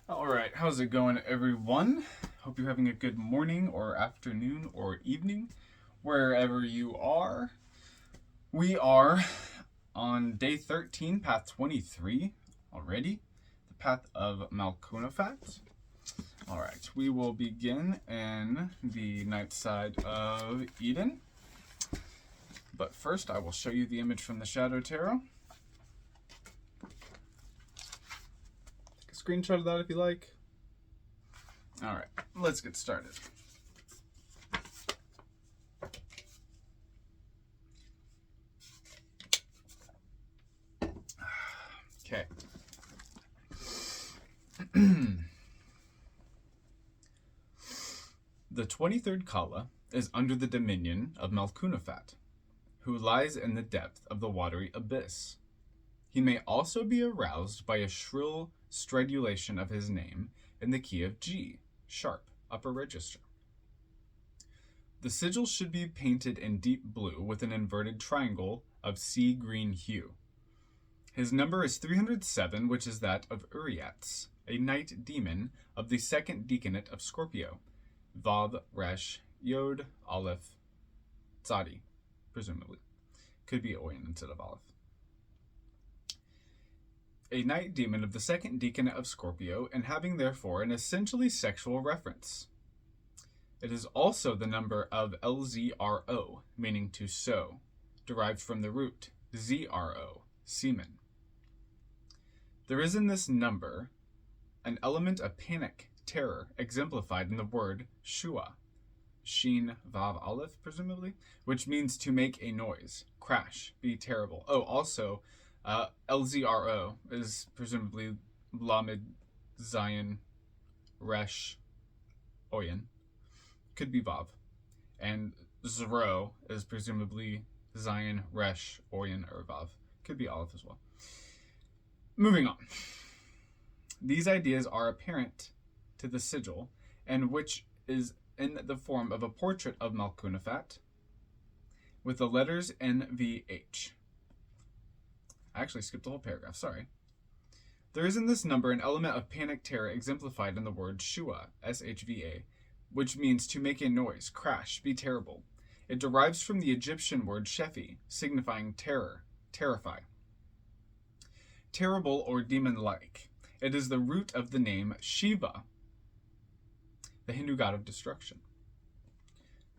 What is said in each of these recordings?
All right, how's it going, everyone? Hope you're having a good morning or afternoon or evening, wherever you are. We are on day 13, path 23 already, the path of Malkunofat. All right, we will begin in the Nightside of Eden. But first, I will show you the image from the Shadow Tarot. Take a screenshot of that if you like. All right, let's get started. Okay. The 23rd Kala is under the dominion of Malkunofat, who lies in the depth of the watery abyss. He may also be aroused by a shrill stridulation of his name in the key of G, sharp, upper register. The sigil should be painted in deep blue with an inverted triangle of sea green hue. His number is 307, which is that of Uriats, a night demon of the second deaconate of Scorpio, Vav, Resh, Yod, Aleph, Tzadi, presumably. Could be Oyen instead of Aleph. A night demon of the second deaconate of Scorpio, and having therefore an essentially sexual reference. It is also the number of LZRO, meaning to sow, derived from the root ZRO, semen. There is in this number an element of panic, terror, exemplified in the word shua, Shin Vav Aleph, presumably, which means to make a noise, crash, be terrible. Oh, also, LZRO is presumably Lamed, Zion, Resh, Oyen. Could be Vav. And Zero is presumably Zion, Resh, Oyen, or Vav. Could be Aleph as well. Moving on. These ideas are apparent to the sigil, and which is in the form of a portrait of Malkunofat with the letters NVH. I actually skipped the whole paragraph, sorry. There is in this number an element of panic terror exemplified in the word shua, SHVA, which means to make a noise, crash, be terrible. It derives from the Egyptian word shefi, signifying terror, terrify. Terrible or demon-like. It is the root of the name Shiva, the Hindu god of destruction.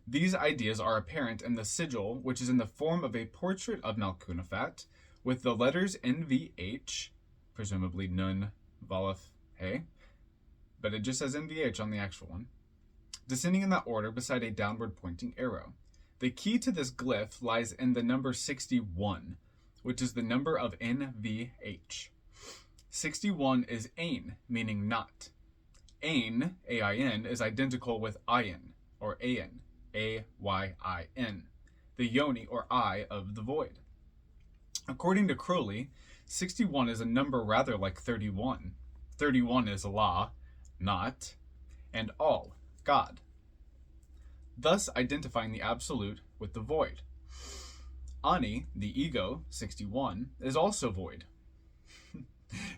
These ideas are apparent in the sigil, which is in the form of a portrait of Malkunofat, with the letters NVH, presumably Nun, Valeth, He, but it just says NVH on the actual one, descending in that order beside a downward pointing arrow. The key to this glyph lies in the number 61, which is the number of NVH. 61 is Ain, meaning not. Ain, A-I-N, is identical with Ayin, or Ayin, A-Y-I-N, the yoni or eye of the void. According to Crowley, 61 is a number rather like 31. 31 is Allah, not, and all, God, thus identifying the absolute with the void. Ani, the ego, 61, is also void.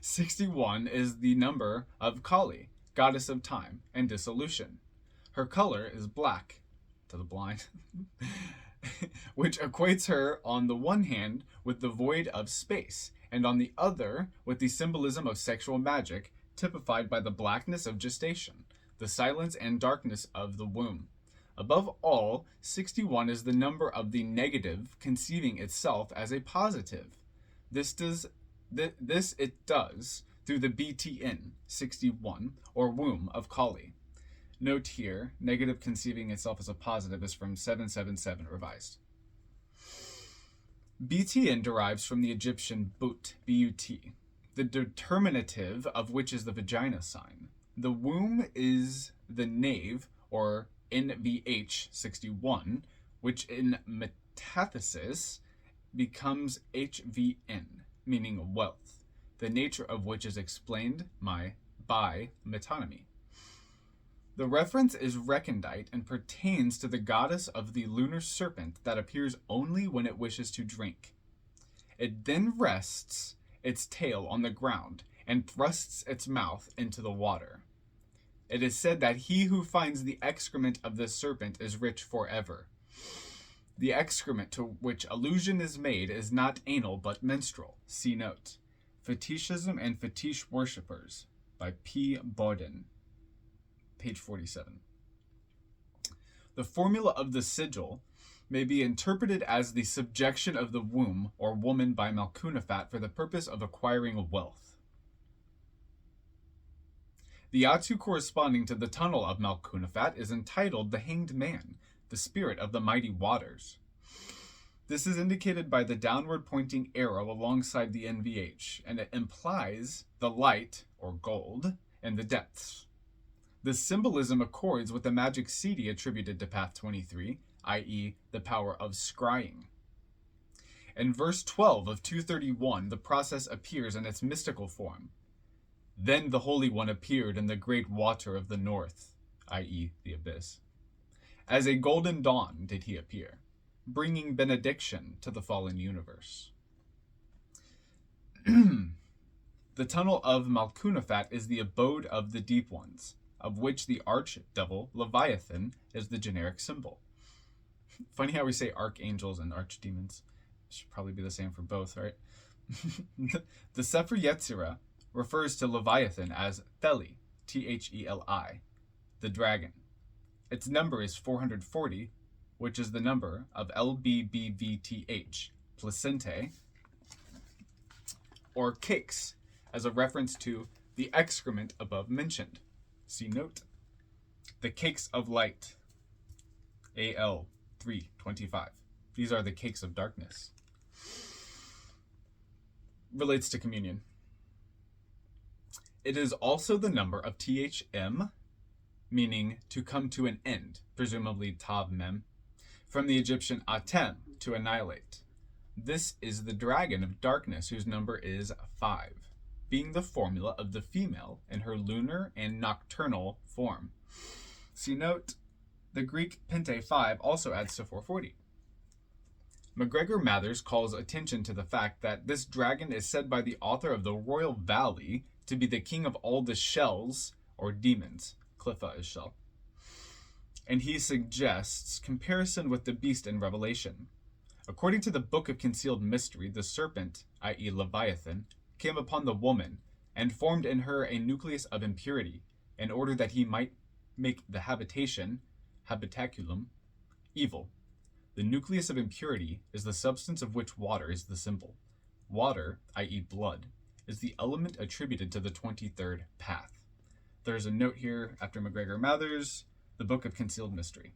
61 is the number of Kali, goddess of time and dissolution. Her color is black, to the blind, which equates her on the one hand with the void of space, and on the other with the symbolism of sexual magic, typified by the blackness of gestation, the silence and darkness of the womb. Above all, 61 is the number of the negative conceiving itself as a positive. This it does through the BTN, 61, or womb of Kali. Note here, negative conceiving itself as a positive is from 777 revised. BTN derives from the Egyptian but, B-U-T, the determinative of which is the vagina sign. The womb is the nave, or NVH 61, which in metathesis becomes HVN, meaning wealth, the nature of which is explained by metonymy. The reference is recondite and pertains to the goddess of the lunar serpent that appears only when it wishes to drink. It then rests its tail on the ground and thrusts its mouth into the water. It is said that he who finds the excrement of this serpent is rich forever. The excrement to which allusion is made is not anal but menstrual. See note. Fetishism and Fetish Worshippers by P. Bowden, page 47. The formula of the sigil may be interpreted as the subjection of the womb or woman by Malkunofat for the purpose of acquiring wealth. The Atu corresponding to the tunnel of Malkunofat is entitled the Hanged Man, the spirit of the mighty waters. This is indicated by the downward pointing arrow alongside the NVH, and it implies the light, or gold, in the depths. This symbolism accords with the magic CD attributed to Path 23, i.e. the power of scrying. In verse 12 of 231, the process appears in its mystical form. Then the Holy One appeared in the great water of the north, i.e. the abyss. As a golden dawn did he appear, bringing benediction to the fallen universe. The tunnel of Malkunofat is the abode of the deep ones, of which the archdevil Leviathan is the generic symbol. Funny how we say archangels and archdemons. Should probably be the same for both, right? The Sefer Yetzirah refers to Leviathan as Theli, Theli, the dragon. Its number is 440, which is the number of LBBVTH, placentae, or cakes, as a reference to the excrement above mentioned. See note. The cakes of light, AL 325. These are the cakes of darkness. Relates to communion. It is also the number of THM, meaning to come to an end, presumably Tav Mem, from the Egyptian Atem, to annihilate. This is the dragon of darkness, whose number is 5, being the formula of the female in her lunar and nocturnal form. See note, the Greek Pente 5 also adds to 440. MacGregor Mathers calls attention to the fact that this dragon is said by the author of the Royal Valley to be the king of all the shells, or demons. Cliffa is shell. And he suggests comparison with the beast in Revelation. According to the Book of Concealed Mystery, the serpent, i.e. Leviathan, came upon the woman and formed in her a nucleus of impurity, in order that he might make the habitation, habitaculum, evil. The nucleus of impurity is the substance of which water is the symbol. Water, i.e. blood, is the element attributed to the 23rd path. There's a note here after MacGregor Mathers, the Book of Concealed Mystery.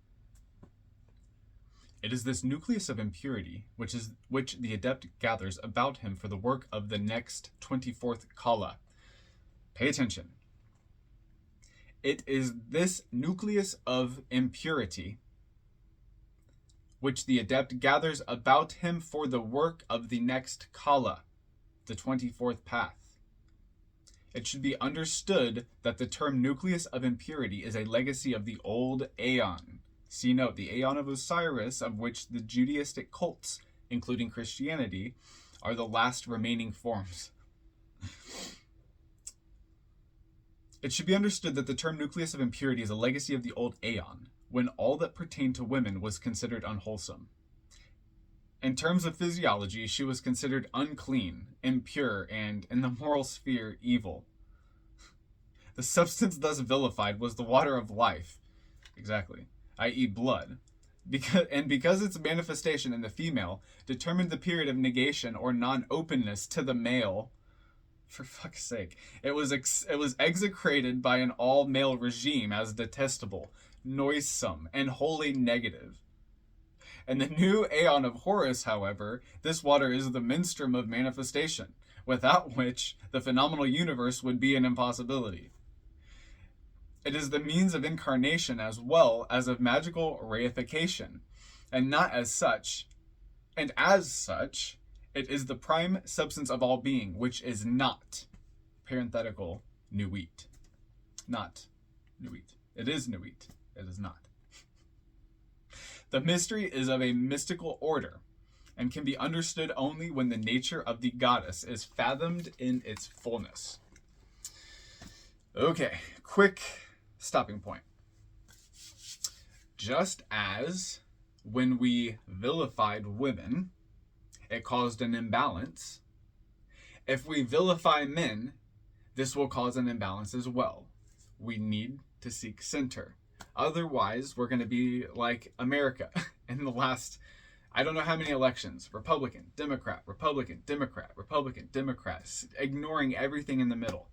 It is this nucleus of impurity which the adept gathers about him for the work of the next 24th Kala. Pay attention. It is this nucleus of impurity which the adept gathers about him for the work of the next Kala, the 24th path. It should be understood that the term nucleus of impurity is a legacy of the old Aeon. See note, the Aeon of Osiris, of which the Judaistic cults, including Christianity, are the last remaining forms. It should be understood that the term nucleus of impurity is a legacy of the old Aeon, when all that pertained to women was considered unwholesome. In terms of physiology, she was considered unclean, impure, and, in the moral sphere, evil. The substance thus vilified was the water of life, exactly, i.e. blood, because its manifestation in the female determined the period of negation or non-openness to the male. For fuck's sake. It was execrated by an all-male regime as detestable, noisome, and wholly negative. In the new Aeon of Horus, however, this water is the menstruum of manifestation, without which the phenomenal universe would be an impossibility. It is the means of incarnation as well as of magical reification, and as such, it is the prime substance of all being, which is not, parenthetical, Nuit. Not Nuit. It is Nuit. It is not. The mystery is of a mystical order, and can be understood only when the nature of the goddess is fathomed in its fullness. Okay, quick stopping point. Just as when we vilified women, it caused an imbalance, if we vilify men, this will cause an imbalance as well. We need to seek center. Otherwise, we're going to be like America in the last, I don't know how many elections. Republican, Democrat, Republican, Democrat, Republican, Democrat, ignoring everything in the middle.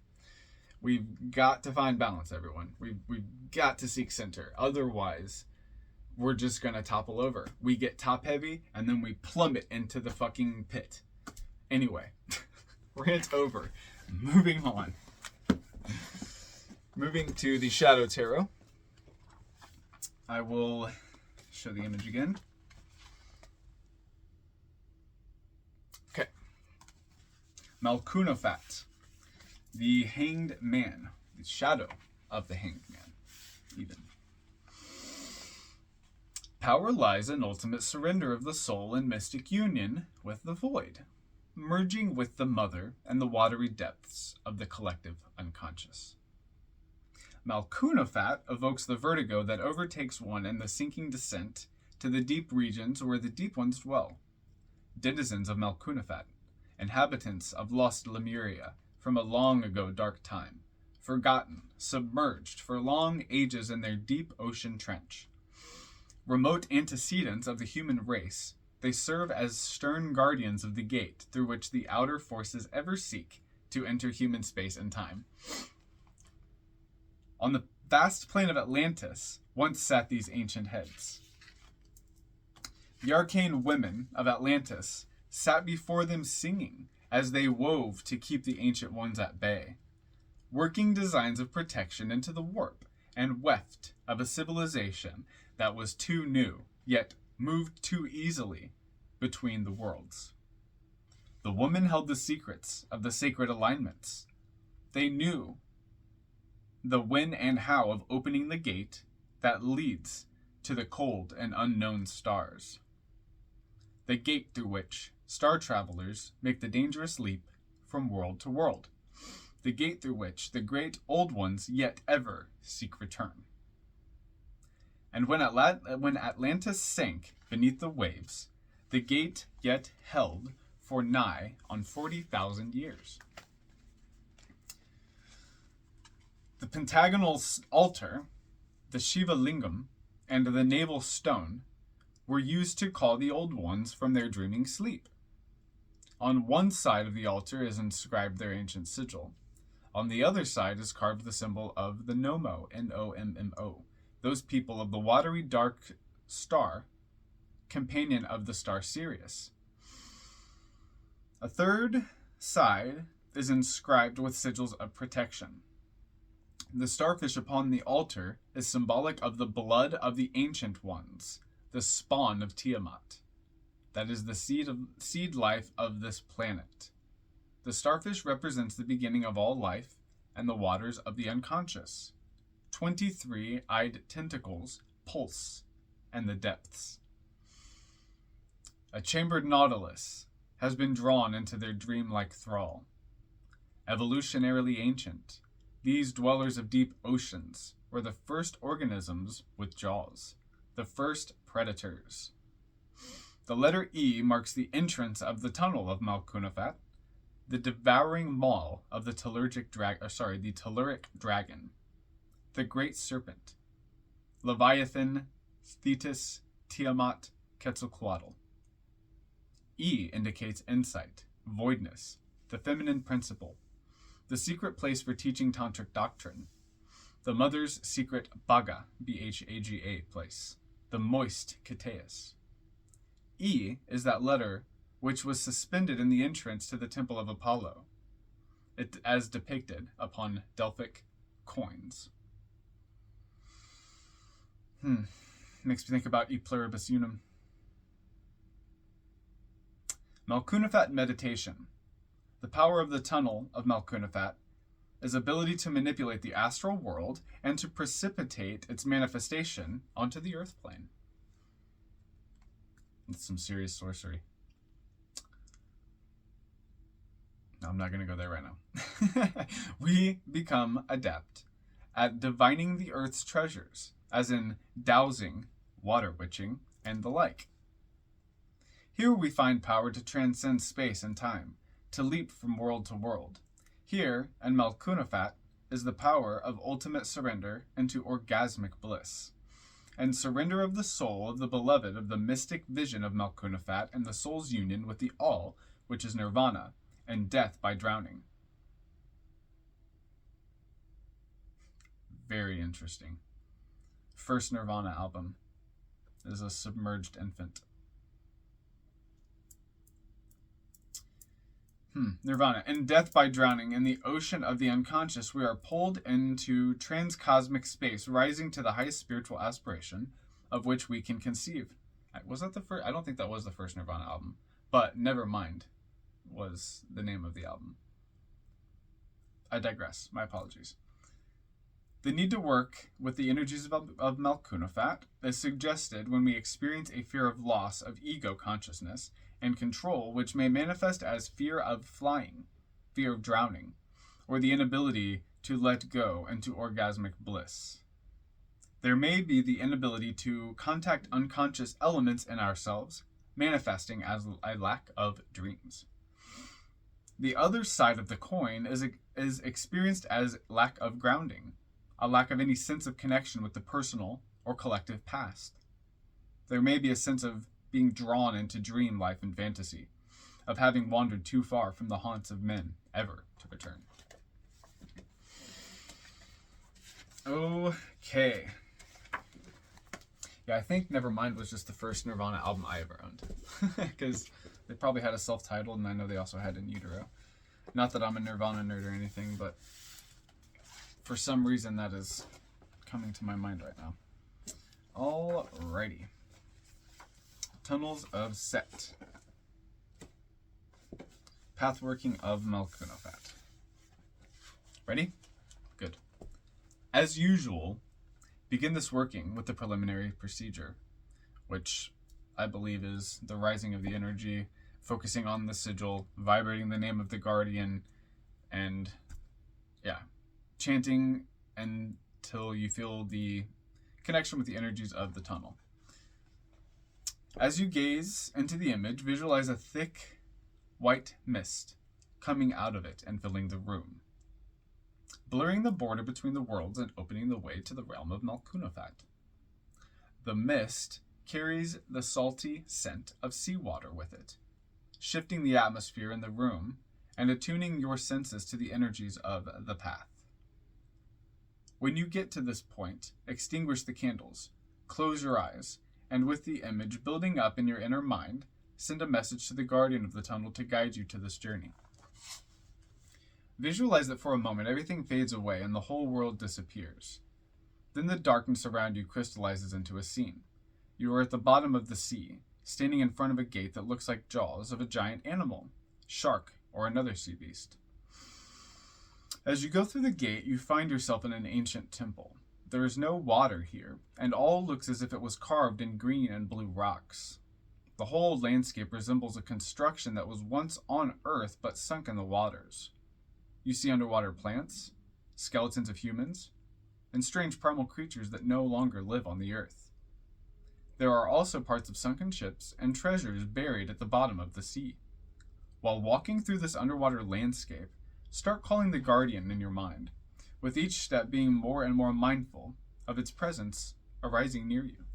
We've got to find balance, everyone. We've got to seek center. Otherwise, we're just going to topple over. We get top heavy, and then we plummet into the fucking pit. Anyway, rant over. Moving on. Moving to the Shadow Tarot. I will show the image again. Okay. Malkunofat, the Hanged Man, the shadow of the Hanged Man, even. Power lies in ultimate surrender of the soul in mystic union with the void, merging with the mother and the watery depths of the collective unconscious. Malkunofat evokes the vertigo that overtakes one in the sinking descent to the deep regions where the deep ones dwell. Denizens of Malkunofat, inhabitants of lost Lemuria from a long ago dark time, forgotten, submerged for long ages in their deep ocean trench. Remote antecedents of the human race, they serve as stern guardians of the gate through which the outer forces ever seek to enter human space and time. On the vast plain of Atlantis once sat these ancient heads. The arcane women of Atlantis sat before them singing as they wove to keep the ancient ones at bay, working designs of protection into the warp and weft of a civilization that was too new, yet moved too easily between the worlds. The women held the secrets of the sacred alignments. They knew the when and how of opening the gate that leads to the cold and unknown stars. The gate through which star travelers make the dangerous leap from world to world. The gate through which the great old ones yet ever seek return. And when Atlantis sank beneath the waves, the gate yet held for nigh on 40,000 years. The pentagonal altar, the Shiva Lingam, and the navel stone were used to call the old ones from their dreaming sleep. On one side of the altar is inscribed their ancient sigil. On the other side is carved the symbol of the Nommo, N-O-M-M-O, those people of the watery dark star, companion of the star Sirius. A third side is inscribed with sigils of protection. The starfish upon the altar is symbolic of the blood of the ancient ones, the spawn of Tiamat. That is the seed life of this planet. The starfish represents the beginning of all life and the waters of the unconscious. 23-eyed tentacles pulse and the depths. A chambered nautilus has been drawn into their dreamlike thrall. Evolutionarily ancient, these dwellers of deep oceans were the first organisms with jaws, the first predators. The letter E marks the entrance of the tunnel of Malkunofat, the devouring maw of the telluric dragon, the great serpent, Leviathan, Thetis, Tiamat, Quetzalcoatl. E indicates insight, voidness, the feminine principle, the secret place for teaching tantric doctrine, the mother's secret Bhaga, B-H-A-G-A place, the moist Keteus. E is that letter which was suspended in the entrance to the temple of Apollo, as depicted upon Delphic coins. Makes me think about E pluribus unum. Malkunofat meditation. The power of the tunnel of Malkunofat is ability to manipulate the astral world and to precipitate its manifestation onto the earth plane. It's some serious sorcery. I'm not going to go there right now. We become adept at divining the earth's treasures, as in dowsing, water witching, and the like. Here we find power to transcend space and time, to leap from world to world. Here, in Malkunofat, is the power of ultimate surrender into orgasmic bliss, and surrender of the soul of the beloved of the mystic vision of Malkunofat and the soul's union with the all, which is nirvana, and death by drowning. Very interesting. First Nirvana album is a submerged infant. Nirvana. In death by drowning, in the ocean of the unconscious, we are pulled into transcosmic space, rising to the highest spiritual aspiration of which we can conceive. Was that the first? I don't think that was the first Nirvana album, but Nevermind was the name of the album. I digress. My apologies. The need to work with the energies of Malkunofat is suggested when we experience a fear of loss of ego consciousness and control, which may manifest as fear of flying, fear of drowning, or the inability to let go into orgasmic bliss. There may be the inability to contact unconscious elements in ourselves, manifesting as a lack of dreams. The other side of the coin is experienced as lack of grounding, a lack of any sense of connection with the personal or collective past. There may be a sense of being drawn into dream life and fantasy, of having wandered too far from the haunts of men ever to return. Okay. Yeah, I think Nevermind was just the first Nirvana album I ever owned. Because they probably had a self-titled, and I know they also had In Utero. Not that I'm a Nirvana nerd or anything, but for some reason that is coming to my mind right now. Alrighty. Tunnels of Set. Pathworking of Malkunofat. Ready? Good. As usual, begin this working with the preliminary procedure, which I believe is the rising of the energy, focusing on the sigil, vibrating the name of the guardian, and chanting until you feel the connection with the energies of the tunnel. As you gaze into the image, visualize a thick white mist coming out of it and filling the room, blurring the border between the worlds and opening the way to the realm of Malkunofat. The mist carries the salty scent of seawater with it, shifting the atmosphere in the room and attuning your senses to the energies of the path. When you get to this point, extinguish the candles, close your eyes, and with the image building up in your inner mind, send a message to the guardian of the tunnel to guide you to this journey. Visualize that for a moment everything fades away and the whole world disappears. Then the darkness around you crystallizes into a scene. You are at the bottom of the sea, standing in front of a gate that looks like jaws of a giant animal, shark, or another sea beast. As you go through the gate, you find yourself in an ancient temple. There is no water here, and all looks as if it was carved in green and blue rocks. The whole landscape resembles a construction that was once on Earth but sunk in the waters. You see underwater plants, skeletons of humans, and strange primal creatures that no longer live on the Earth. There are also parts of sunken ships and treasures buried at the bottom of the sea. While walking through this underwater landscape, start calling the guardian in your mind, with each step being more and more mindful of its presence arising near you.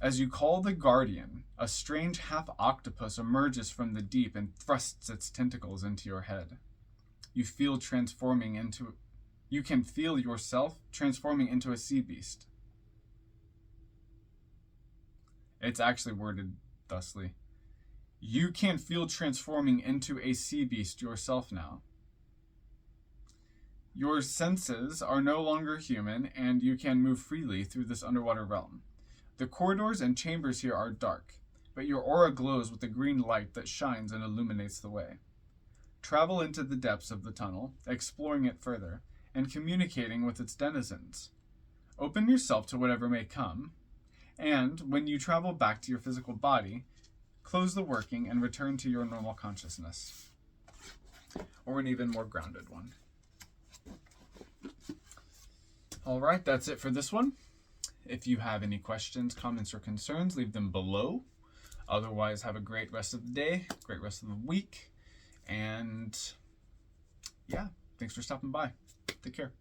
As you call the guardian, a strange half-octopus emerges from the deep and thrusts its tentacles into your head. You can feel yourself transforming into a sea beast. It's actually worded thusly. You can feel transforming into a sea beast yourself now. Your senses are no longer human, and you can move freely through this underwater realm. The corridors and chambers here are dark, but your aura glows with a green light that shines and illuminates the way. Travel into the depths of the tunnel, exploring it further, and communicating with its denizens. Open yourself to whatever may come, and when you travel back to your physical body, close the working and return to your normal consciousness. or an even more grounded one. All right, that's it for this one. If you have any questions, comments, or concerns, leave them below. Otherwise, have a great rest of the day, great rest of the week, and yeah, thanks for stopping by. Take care.